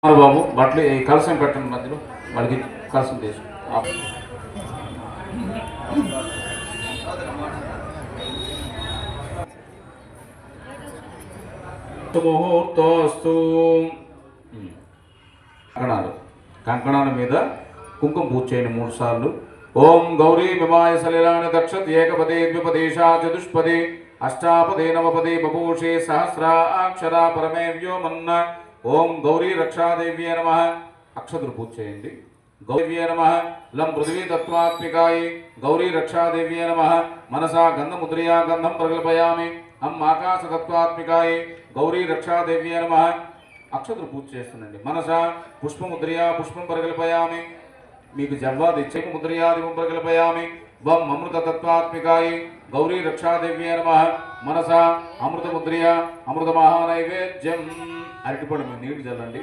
బాబు బట్టలు ఈ కలసం పెట్టండి మధ్యలో వాళ్ళకి కలసం తీసు ముహూర్తోస్తు కంకణాల మీద కుంకుమ పూజ చేయండి 3 సార్లు. ఓం గౌరీ విమాయ సలిలాని దక్షత్ ఏకపదే ద్విపదేశా చతుష్పదే అష్టాపదే నవపదే బభూషే సహస్రాక్షరా పరమే వ్యోమన్న. ఓం గౌరీ రక్షాదేవ్యే నమః. అక్షతులు పూజ చేయండి. గౌరీవ్యే నమః. లం పృథివీ తత్వాత్మికాయ గౌరీ రక్షాదేవ్యే నమః. మనసా గంధముద్రయా గంధం ప్రకల్పయామి. అం ఆకాశ తత్వాత్మికాయ గౌరీ రక్షాదేవ్యే నమః. అక్షతులు పూజ చేస్తుండండి. మనసా పుష్పముద్రయా పుష్పం ప్రకల్పయామి. మీకు జవ్వాది ముద్రయాది ప్రకల్పయామి. వం అమృత తత్వాత్మికాయ గౌరీ రక్షాదేవ్యే నమః. మనసా అమృతముద్రయా అమృత మహానైవేద్యం. అరటిపండు మీరు నీటి చల్లండి.